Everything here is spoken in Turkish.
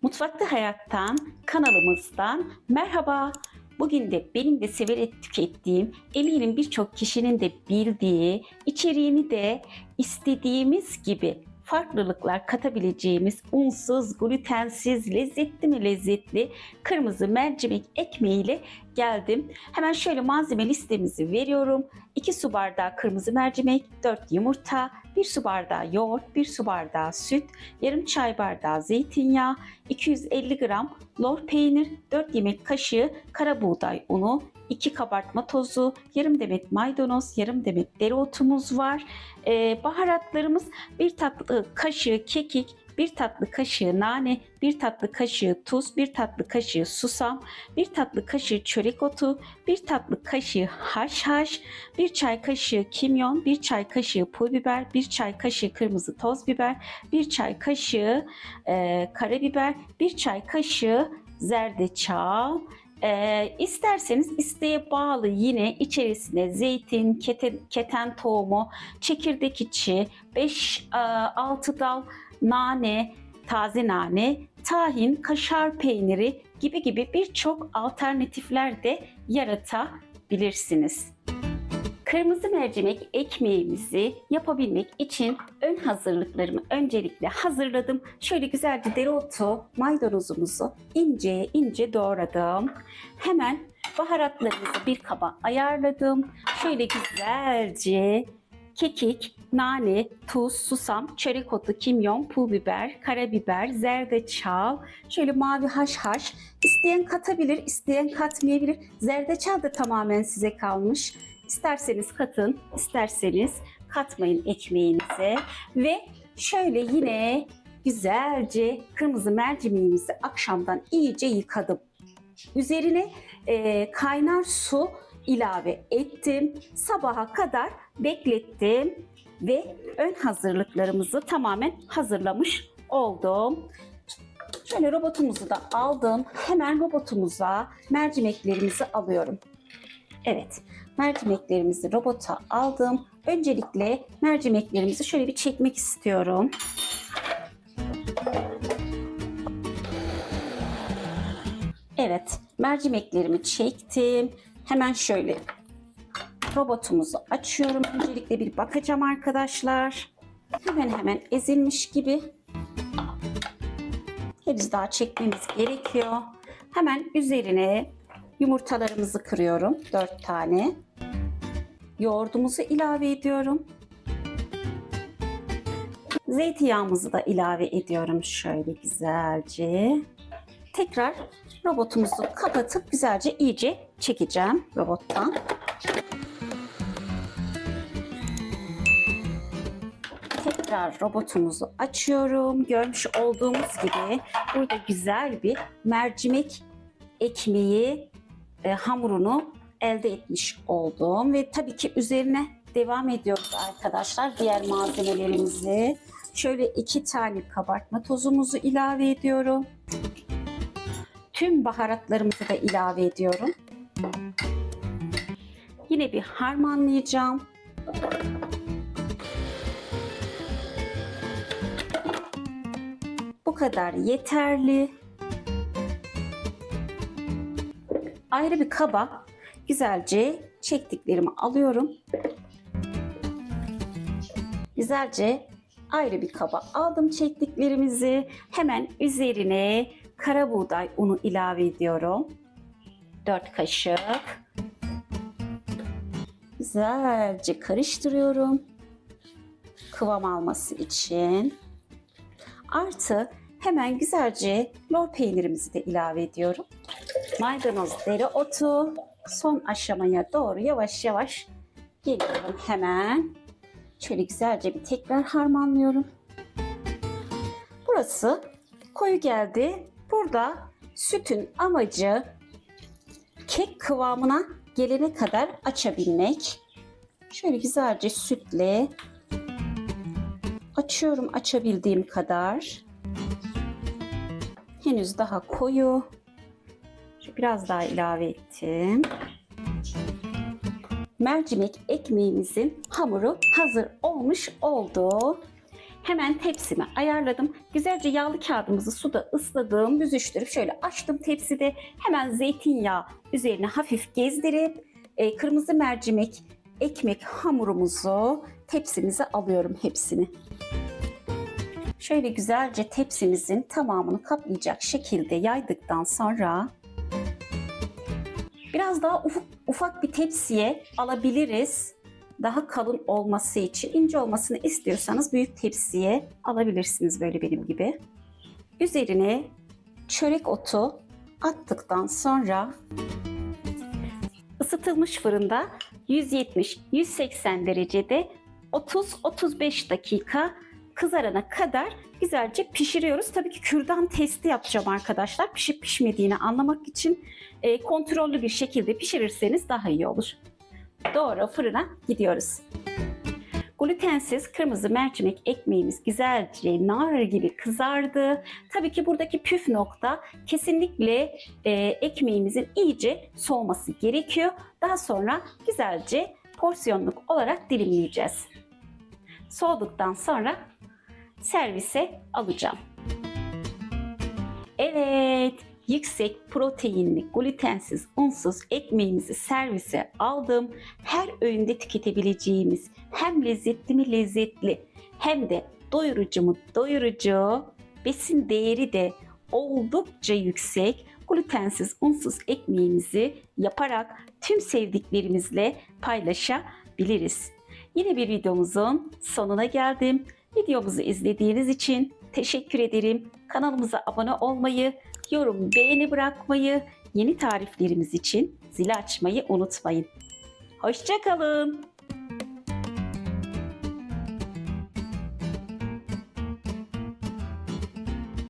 Mutfakta Hayattan kanalımızdan merhaba. Bugün de benim de severek tükettiğim, eminim birçok kişinin de bildiği, içeriğini de istediğimiz gibi farklılıklar katabileceğimiz unsuz, glutensiz, lezzetli mi lezzetli kırmızı mercimek ekmeğiyle geldim. Hemen şöyle malzeme listemizi veriyorum. 2 su bardağı kırmızı mercimek, 4 yumurta, 1 su bardağı yoğurt, 1 su bardağı süt, yarım çay bardağı zeytinyağı, 250 gram lor peynir, 4 yemek kaşığı kara buğday unu, 2 kabartma tozu, yarım demet maydanoz, yarım demet dereotumuz var. Baharatlarımız 1 tatlı kaşığı kekik, 1 tatlı kaşığı nane, 1 tatlı kaşığı tuz, 1 tatlı kaşığı susam, 1 tatlı kaşığı çörek otu, 1 tatlı kaşığı haşhaş, 1 çay kaşığı kimyon, 1 çay kaşığı pul biber, 1 çay kaşığı kırmızı toz biber, 1 çay kaşığı karabiber, 1 çay kaşığı zerdeçal. İsterseniz isteğe bağlı yine içerisine zeytin, keten tohumu, çekirdek içi, 5-6 dal nane, taze nane, tahin, kaşar peyniri gibi birçok alternatifler de yaratabilirsiniz. Kırmızı mercimek ekmeğimizi yapabilmek için ön hazırlıklarımı öncelikle hazırladım. Şöyle güzelce dereotu, maydanozumuzu ince ince doğradım. Hemen baharatlarımızı bir kaba ayarladım. Şöyle güzelce kekik, nane, tuz, susam, çörek otu, kimyon, pul biber, karabiber, zerdeçal, şöyle mavi haşhaş. İsteyen katabilir, isteyen katmayabilir. Zerdeçal da tamamen size kalmış. İsterseniz katın, isterseniz katmayın ekmeğinize. Ve şöyle yine güzelce kırmızı mercimeğimizi akşamdan iyice yıkadım. Üzerine kaynar su ilave ettim. Sabaha kadar beklettim ve ön hazırlıklarımızı tamamen hazırlamış oldum. Şöyle robotumuzu da aldım. Hemen robotumuza mercimeklerimizi alıyorum. Evet, mercimeklerimizi robota aldım. Öncelikle mercimeklerimizi şöyle bir çekmek istiyorum. Evet, mercimeklerimi çektim. Hemen şöyle robotumuzu açıyorum. Öncelikle bir bakacağım arkadaşlar. Hemen ezilmiş gibi. Henüz daha çekmemiz gerekiyor. Hemen üzerine yumurtalarımızı kırıyorum. 4 tane. Yoğurdumuzu ilave ediyorum. Zeytinyağımızı da ilave ediyorum şöyle güzelce. Tekrar robotumuzu kapatıp güzelce iyice çekeceğim robottan. Tekrar robotumuzu açıyorum. Görmüş olduğumuz gibi burada güzel bir mercimek ekmeği hamurunu elde etmiş oldum. Ve tabii ki üzerine devam ediyoruz arkadaşlar diğer malzemelerimizi. Şöyle 2 tane kabartma tozumuzu ilave ediyorum. Tüm baharatlarımızı da ilave ediyorum. Yine bir harmanlayacağım. Bu kadar yeterli. Ayrı bir kaba güzelce çektiklerimi alıyorum. Güzelce ayrı bir kaba aldım çektiklerimizi. Hemen üzerine kara buğday unu ilave ediyorum. 4 kaşık. Güzelce karıştırıyorum. Kıvam alması için. Artı hemen güzelce lor peynirimizi de ilave ediyorum. Maydanoz, dereotu. Son aşamaya doğru yavaş yavaş geliyorum hemen. Şöyle güzelce bir tekrar harmanlıyorum. Burası koyu geldi. Burada sütün amacı kek kıvamına gelene kadar açabilmek. Şöyle güzelce sütle açıyorum açabildiğim kadar. Henüz daha koyu. Biraz daha ilave ettim. Mercimek ekmeğimizin hamuru hazır olmuş oldu. Hemen tepsimi ayarladım. Güzelce yağlı kağıdımızı suda ısladım, büzüştürüp şöyle açtım tepside. Hemen zeytinyağı üzerine hafif gezdirip kırmızı mercimek ekmek hamurumuzu tepsimize alıyorum hepsini. Şöyle güzelce tepsimizin tamamını kaplayacak şekilde yaydıktan sonra biraz daha ufak bir tepsiye alabiliriz. Daha kalın olması için, ince olmasını istiyorsanız büyük tepsiye alabilirsiniz böyle benim gibi. Üzerine çörek otu attıktan sonra ısıtılmış fırında 170-180 derecede 30-35 dakika kızarana kadar güzelce pişiriyoruz. Tabii ki kürdan testi yapacağım arkadaşlar. Pişip pişmediğini anlamak için kontrollü bir şekilde pişirirseniz daha iyi olur. Doğru fırına gidiyoruz. Glutensiz kırmızı mercimek ekmeğimiz güzelce nar gibi kızardı. Tabii ki buradaki püf nokta kesinlikle ekmeğimizin iyice soğuması gerekiyor. Daha sonra güzelce porsiyonluk olarak dilimleyeceğiz. Soğuduktan sonra servise alacağım. Evet, yüksek proteinli, glutensiz, unsuz ekmeğimizi servise aldım. Her öğünde tüketebileceğimiz hem lezzetli mi lezzetli hem de doyurucu mu doyurucu, besin değeri de oldukça yüksek glutensiz, unsuz ekmeğimizi yaparak tüm sevdiklerimizle paylaşabiliriz. Yine bir videomuzun sonuna geldim. Videomuzu izlediğiniz için teşekkür ederim. Kanalımıza abone olmayı, yorum, beğeni bırakmayı, yeni tariflerimiz için zili açmayı unutmayın. Hoşça kalın.